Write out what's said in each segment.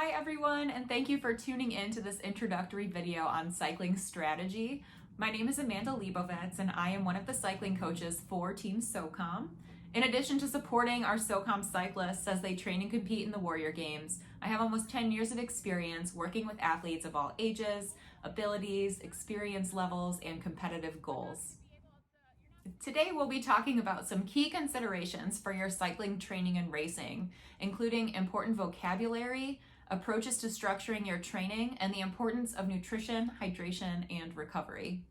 Hi everyone, and thank you for tuning in to this introductory video on cycling strategy. My name is Amanda Leibovitz, and I am one of the cycling coaches for Team SOCOM. In addition to supporting our SOCOM cyclists as they train and compete in the Warrior Games, I have almost 10 years of experience working with athletes of all ages, abilities, experience levels, and competitive goals. Today we'll be talking about some key considerations for your cycling training and racing, including important vocabulary, approaches to structuring your training, and the importance of nutrition, hydration, and recovery.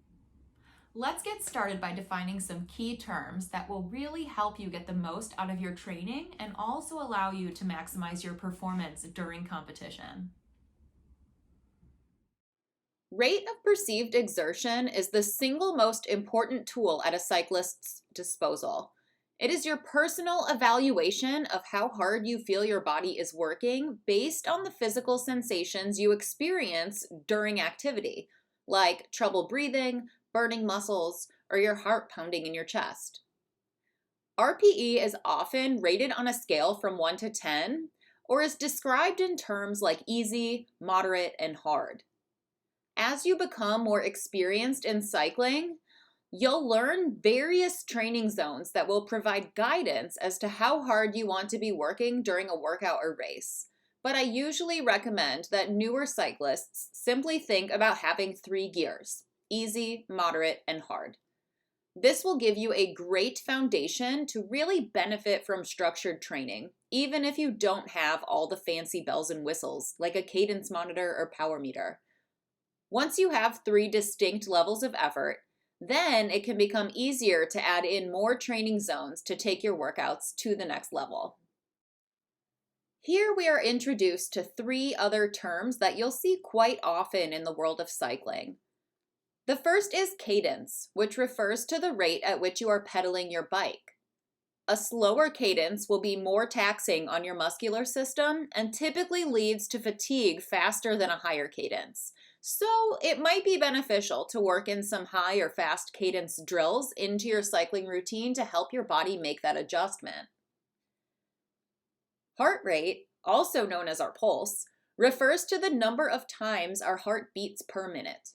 Let's get started by defining some key terms that will really help you get the most out of your training and also allow you to maximize your performance during competition. Rate of perceived exertion is the single most important tool at a cyclist's disposal. It is your personal evaluation of how hard you feel your body is working based on the physical sensations you experience during activity, like trouble breathing, burning muscles, or your heart pounding in your chest. RPE is often rated on a scale from 1 to 10, or is described in terms like easy, moderate, and hard. As you become more experienced in cycling, you'll learn various training zones that will provide guidance as to how hard you want to be working during a workout or race. But I usually recommend that newer cyclists simply think about having 3 gears: easy, moderate, and hard. This will give you a great foundation to really benefit from structured training, even if you don't have all the fancy bells and whistles like a cadence monitor or power meter. Once you have 3 distinct levels of effort, then it can become easier to add in more training zones to take your workouts to the next level. Here we are introduced to 3 other terms that you'll see quite often in the world of cycling. The first is cadence, which refers to the rate at which you are pedaling your bike. A slower cadence will be more taxing on your muscular system and typically leads to fatigue faster than a higher cadence. So it might be beneficial to work in some high or fast cadence drills into your cycling routine to help your body make that adjustment. Heart rate, also known as our pulse, refers to the number of times our heart beats per minute.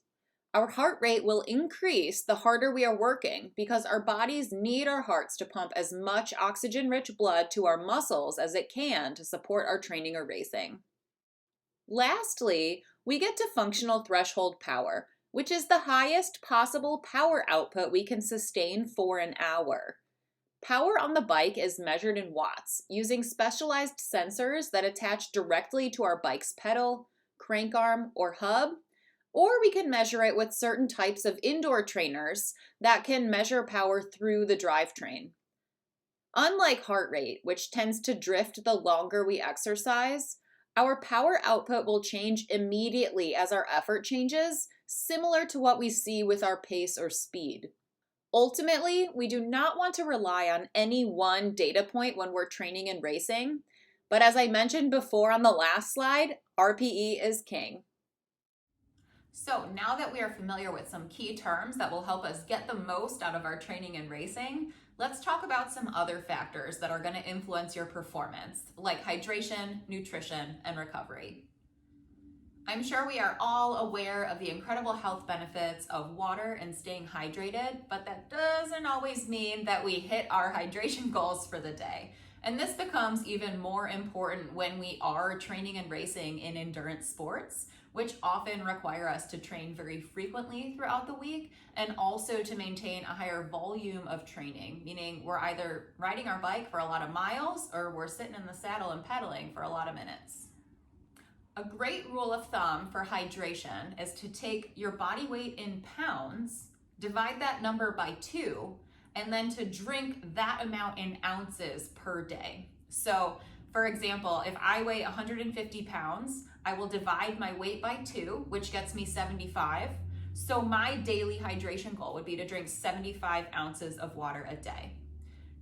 Our heart rate will increase the harder we are working because our bodies need our hearts to pump as much oxygen-rich blood to our muscles as it can to support our training or racing. Lastly, we get to functional threshold power, which is the highest possible power output we can sustain for an hour. Power on the bike is measured in watts using specialized sensors that attach directly to our bike's pedal, crank arm, or hub, or we can measure it with certain types of indoor trainers that can measure power through the drivetrain. Unlike heart rate, which tends to drift the longer we exercise, our power output will change immediately as our effort changes, similar to what we see with our pace or speed. Ultimately, we do not want to rely on any one data point when we're training and racing, but as I mentioned before on the last slide, RPE is king. So now that we are familiar with some key terms that will help us get the most out of our training and racing, let's talk about some other factors that are going to influence your performance, like hydration, nutrition, and recovery. I'm sure we are all aware of the incredible health benefits of water and staying hydrated, but that doesn't always mean that we hit our hydration goals for the day. And this becomes even more important when we are training and racing in endurance sports, which often require us to train very frequently throughout the week and also to maintain a higher volume of training, meaning we're either riding our bike for a lot of miles or we're sitting in the saddle and pedaling for a lot of minutes. A great rule of thumb for hydration is to take your body weight in pounds, divide that number by 2, and then to drink that amount in ounces per day. So, for example, if I weigh 150 pounds, I will divide my weight by 2, which gets me 75. So my daily hydration goal would be to drink 75 ounces of water a day.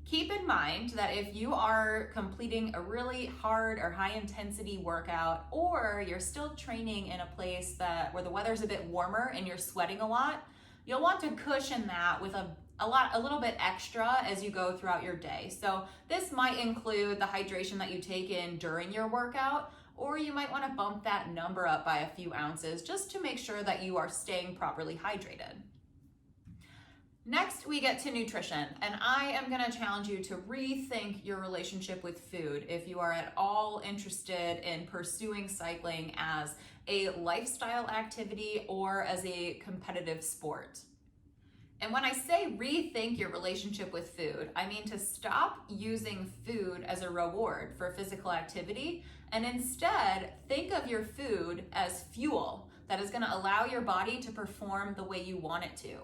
Keep in mind that if you are completing a really hard or high intensity workout, or you're still training in a place where the weather's a bit warmer and you're sweating a lot, you'll want to cushion that with a little bit extra as you go throughout your day. So this might include the hydration that you take in during your workout, or you might want to bump that number up by a few ounces just to make sure that you are staying properly hydrated. Next, we get to nutrition, and I am going to challenge you to rethink your relationship with food if you are at all interested in pursuing cycling as a lifestyle activity or as a competitive sport. And when I say rethink your relationship with food, I mean to stop using food as a reward for physical activity and instead think of your food as fuel that is going to allow your body to perform the way you want it to.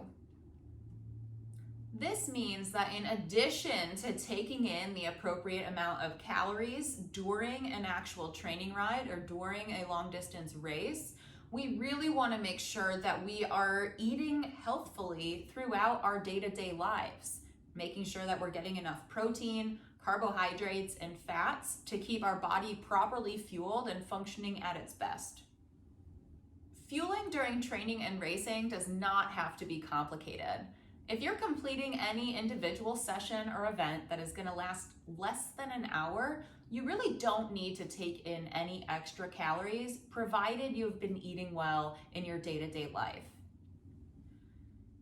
This means that in addition to taking in the appropriate amount of calories during an actual training ride or during a long distance race, we really want to make sure that we are eating healthfully throughout our day-to-day lives, making sure that we're getting enough protein, carbohydrates, and fats to keep our body properly fueled and functioning at its best. Fueling during training and racing does not have to be complicated. If you're completing any individual session or event that is going to last less than an hour, you really don't need to take in any extra calories, provided you've been eating well in your day-to-day life.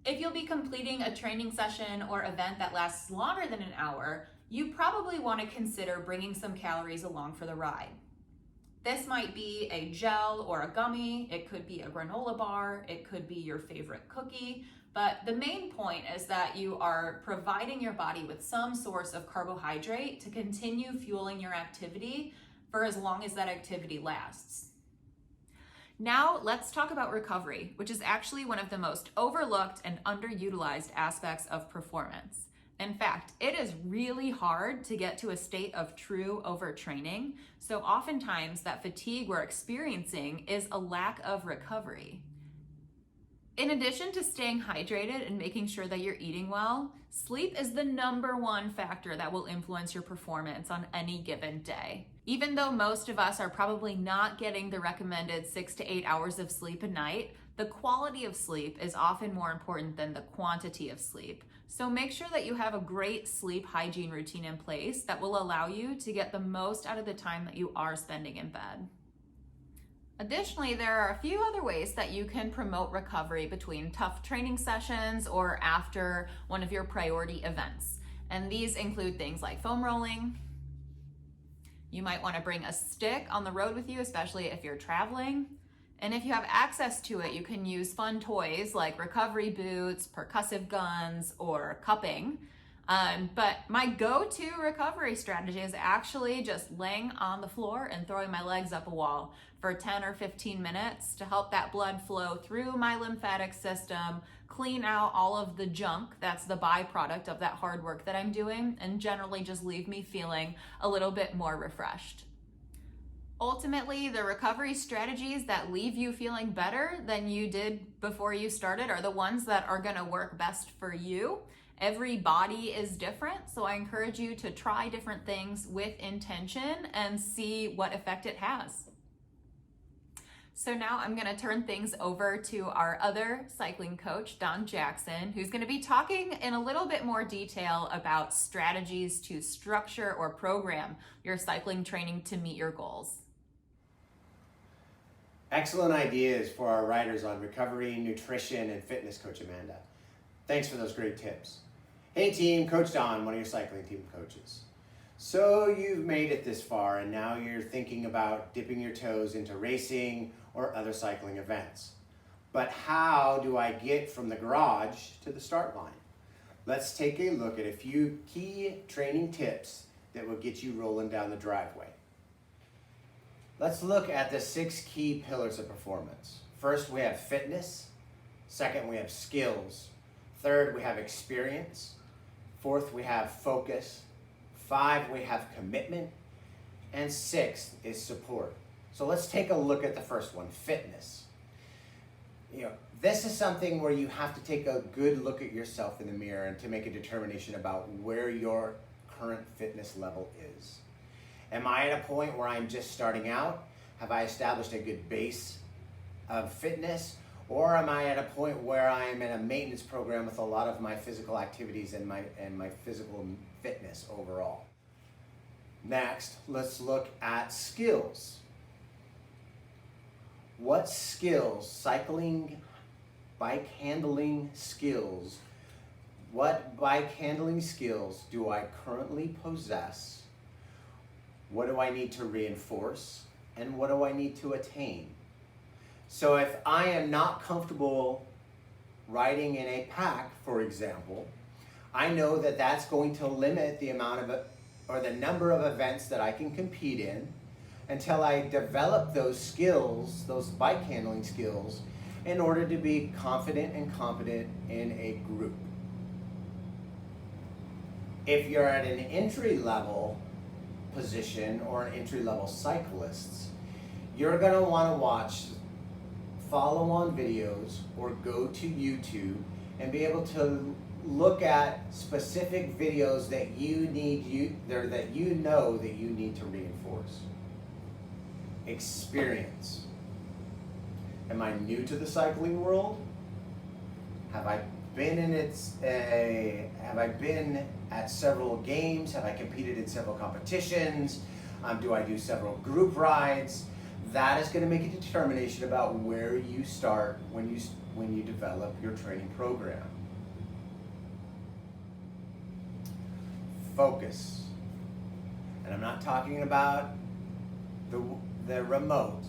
If you'll be completing a training session or event that lasts longer than an hour, you probably want to consider bringing some calories along for the ride. This might be a gel or a gummy, it could be a granola bar, it could be your favorite cookie, but the main point is that you are providing your body with some source of carbohydrate to continue fueling your activity for as long as that activity lasts. Now let's talk about recovery, which is actually one of the most overlooked and underutilized aspects of performance. In fact, it is really hard to get to a state of true overtraining, so oftentimes that fatigue we're experiencing is a lack of recovery. In addition to staying hydrated and making sure that you're eating well, sleep is the #1 factor that will influence your performance on any given day. Even though most of us are probably not getting the recommended 6 to 8 hours of sleep a night, the quality of sleep is often more important than the quantity of sleep. So make sure that you have a great sleep hygiene routine in place that will allow you to get the most out of the time that you are spending in bed. Additionally, there are a few other ways that you can promote recovery between tough training sessions or after one of your priority events. And these include things like foam rolling. You might want to bring a stick on the road with you, especially if you're traveling. And if you have access to it, you can use fun toys like recovery boots, percussive guns, or cupping. But my go-to recovery strategy is actually just laying on the floor and throwing my legs up a wall for 10 or 15 minutes to help that blood flow through my lymphatic system, clean out all of the junk that's the byproduct of that hard work that I'm doing, and generally just leave me feeling a little bit more refreshed. Ultimately, the recovery strategies that leave you feeling better than you did before you started are the ones that are going to work best for you. Every body is different, so I encourage you to try different things with intention and see what effect it has. So now I'm going to turn things over to our other cycling coach, Don Jackson, who's going to be talking in a little bit more detail about strategies to structure or program your cycling training to meet your goals. Excellent ideas for our riders on recovery, nutrition, and fitness, Coach Amanda. Thanks for those great tips. Hey team, Coach Don, one of your cycling team coaches. So you've made it this far and now you're thinking about dipping your toes into racing or other cycling events. But how do I get from the garage to the start line? Let's take a look at a few key training tips that will get you rolling down the driveway. Let's look at the 6 key pillars of performance. First, we have fitness. Second, we have skills. Third, we have experience. Fourth, we have focus. 5, we have commitment. And 6 is support. So let's take a look at the first one, fitness. This is something where you have to take a good look at yourself in the mirror and to make a determination about where your current fitness level is. Am I at a point where I'm just starting out? Have I established a good base of fitness? Or am I at a point where I'm in a maintenance program with a lot of my physical activities and my physical fitness overall? Next, let's look at skills. what skills, cycling, bike handling skills, what bike handling skills do I currently possess? What do I need to reinforce? And what do I need to attain? So if I am not comfortable riding in a pack, for example, I know that that's going to limit the amount of or the number of events that I can compete in until I develop those skills, those bike handling skills, in order to be confident and competent in a group. If you're at an entry-level position or an entry-level cyclist, you're going to want to watch follow-on videos or go to YouTube and be able to look at specific videos that you know that you need to reinforce. Experience. Am I new to the cycling world? Have I been have I been at several games? Have I competed in several competitions? Do I do several group rides? That is going to make a determination about where you start when you develop your training program. Focus. And I'm not talking about the remote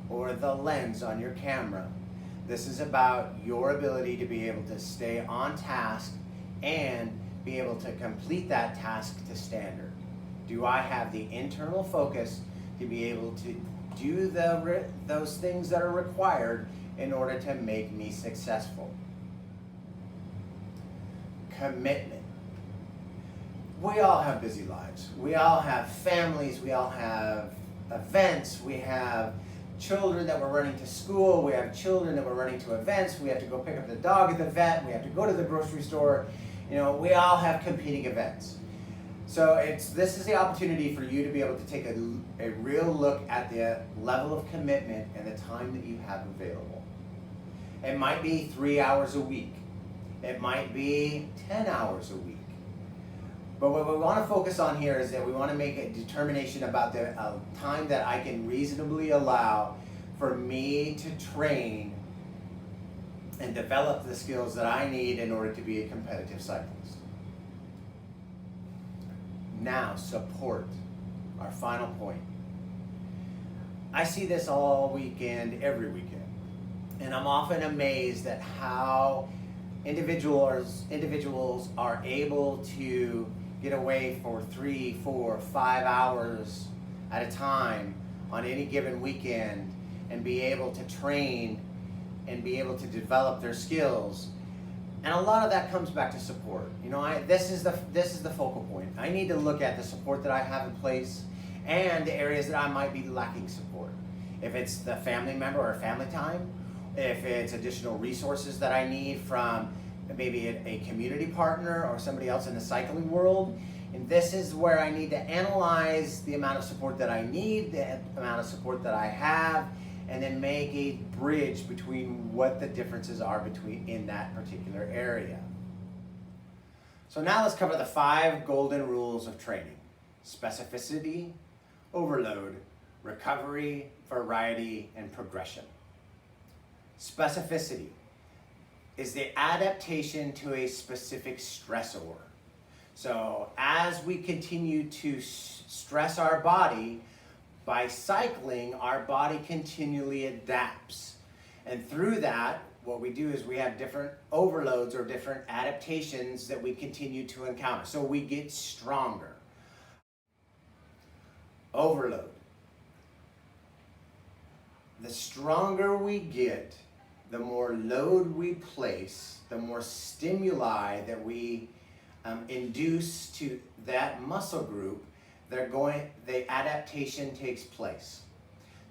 or the lens on your camera. This is about your ability to be able to stay on task and be able to complete that task to standard. Do I have the internal focus to be able to do those things that are required in order to make me successful? Commitment. We all have busy lives. We all have families. We all have events. We have children that we're running to school. We have children that we're running to events. We have to go pick up the dog at the vet. We have to go to the grocery store. You know, we all have competing events. So this is the opportunity for you to be able to take a real look at the level of commitment and the time that you have available. It might be 3 hours a week. It might be 10 hours a week. But what we want to focus on here is that we want to make a determination about the time that I can reasonably allow for me to train and develop the skills that I need in order to be a competitive cyclist. Now, support, our final point. I see this all weekend, every weekend, and I'm often amazed at how individuals are able to get away for 3, 4, 5 hours at a time on any given weekend and be able to train and be able to develop their skills. And a lot of that comes back to support. You know, this is the focal point. I need to look at the support that I have in place and the areas that I might be lacking support. If it's the family member or family time, if it's additional resources that I need from maybe a community partner or somebody else in the cycling world. And this is where I need to analyze the amount of support that I need, the amount of support that I have, and then make a bridge between what the differences are in that particular area. So now let's cover the 5 golden rules of training: specificity, overload, recovery, variety, and progression. Specificity is the adaptation to a specific stressor. So as we continue to stress our body, by cycling, our body continually adapts. And through that, what we do is we have different overloads or different adaptations that we continue to encounter. So we get stronger. Overload. The stronger we get, the more load we place, the more stimuli that we induce to that muscle group, the adaptation takes place.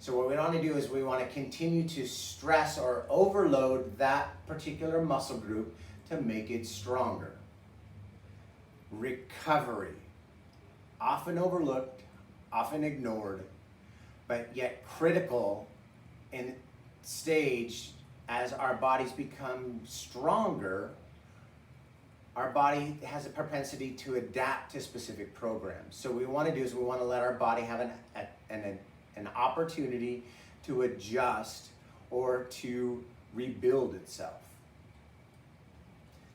So what we want to do is we want to continue to stress or overload that particular muscle group to make it stronger. Recovery. Often overlooked, often ignored, but yet critical in stage. As our bodies become stronger, our body has a propensity to adapt to specific programs. So what we want to do is we want to let our body have an opportunity to adjust or to rebuild itself.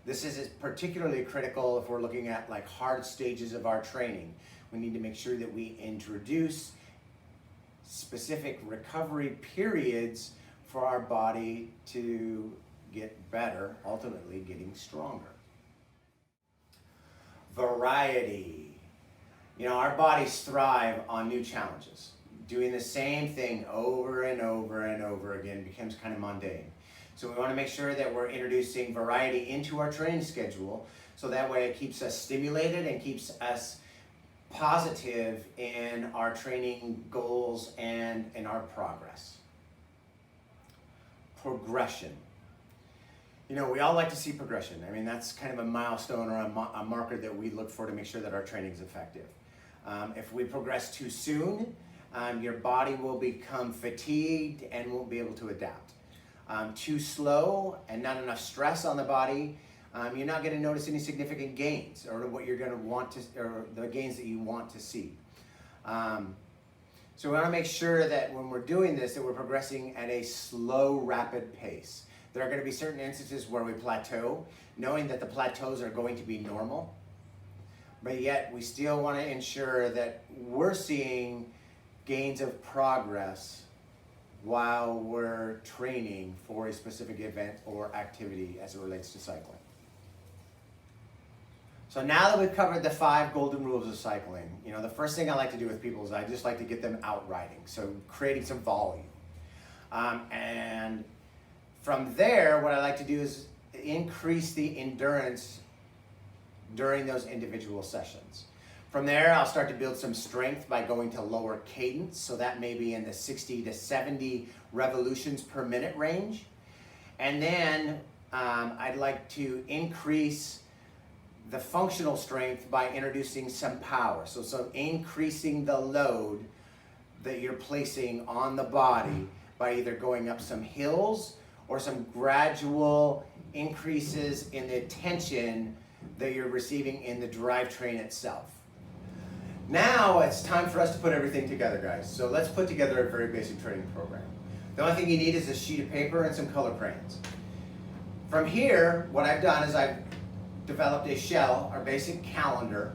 This is particularly critical if we're looking at like hard stages of our training. We need to make sure that we introduce specific recovery periods for our body to get better, ultimately getting stronger. Variety. You know, our bodies thrive on new challenges. Doing the same thing over and over and over again becomes kind of mundane. So we want to make sure that we're introducing variety into our training schedule, so that way it keeps us stimulated and keeps us positive in our training goals and in our progress. Progression. You know, we all like to see progression. I mean, that's kind of a milestone or a marker that we look for to make sure that our training is effective. If we progress too soon, your body will become fatigued and won't be able to adapt. Too slow and not enough stress on the body, you're not going to notice any significant gains or what you're going to want to, or the gains that you want to see. So we want to make sure that when we're doing this, that we're progressing at a slow, rapid pace. There are going to be certain instances where we plateau, knowing that the plateaus are going to be normal, but yet we still want to ensure that we're seeing gains of progress while we're training for a specific event or activity as it relates to cycling. So now that we've covered the 5 golden rules of cycling, you know, the first thing I like to do with people is I just like to get them out riding, so creating some volume. And from there, what I like to do is increase the endurance during those individual sessions. From there, I'll start to build some strength by going to lower cadence, so that may be in the 60 to 70 revolutions per minute range. And then I'd like to increase the functional strength by introducing some power. So increasing the load that you're placing on the body by either going up some hills or some gradual increases in the tension that you're receiving in the drivetrain itself. Now it's time for us to put everything together, guys. So let's put together a very basic training program. The only thing you need is a sheet of paper and some color crayons. From here, what I've done is I've developed a shell, our basic calendar,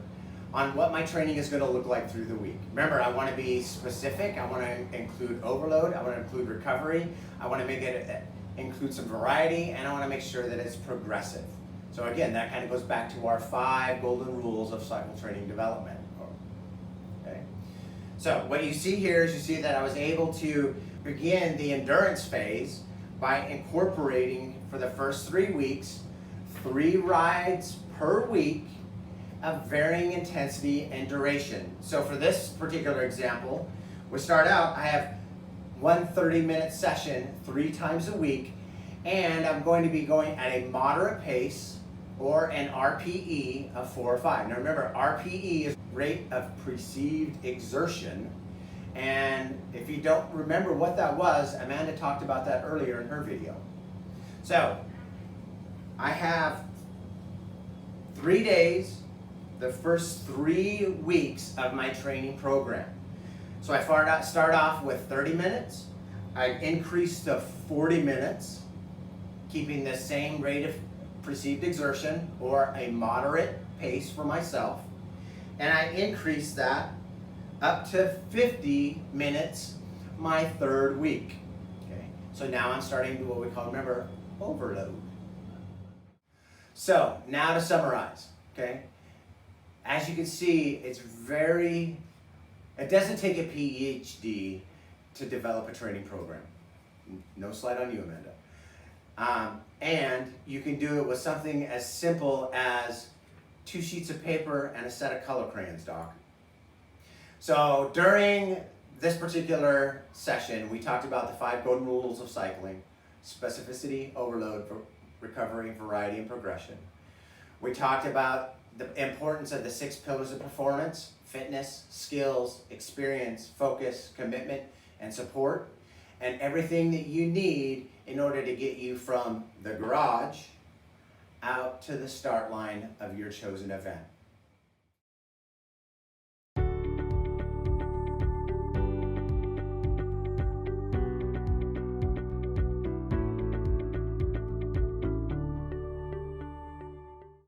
on what my training is going to look like through the week. Remember, I want to be specific. I want to include overload. I want to include recovery. I want to make it include some variety, and I want to make sure that it's progressive. So again, that kind of goes back to our 5 golden rules of cycle training development. Okay. So what you see here is you see that I was able to begin the endurance phase by incorporating, for the first 3 weeks, 3 rides per week of varying intensity and duration. So for this particular example, we start out, I have one 30-minute session 3 times a week, and I'm going to be going at a moderate pace or an RPE of 4 or 5. Now remember, RPE is rate of perceived exertion, and if you don't remember what that was, Amanda talked about that earlier in her video. So I have 3 days, the first 3 weeks of my training program. So I start off with 30 minutes, I increase to 40 minutes, keeping the same rate of perceived exertion or a moderate pace for myself, and I increase that up to 50 minutes my 3rd week. Okay, so now I'm starting to what we call, remember, overload. So now to summarize, okay, as you can see, it doesn't take a PhD to develop a training program. No slide on you, Amanda. And you can do it with something as simple as 2 sheets of paper and a set of color crayons, Doc. So during this particular session, we talked about the 5 golden rules of cycling: specificity, overload, recovery, variety, and progression. We talked about the importance of the 6 pillars of performance: fitness, skills, experience, focus, commitment, and support, and everything that you need in order to get you from the garage out to the start line of your chosen event.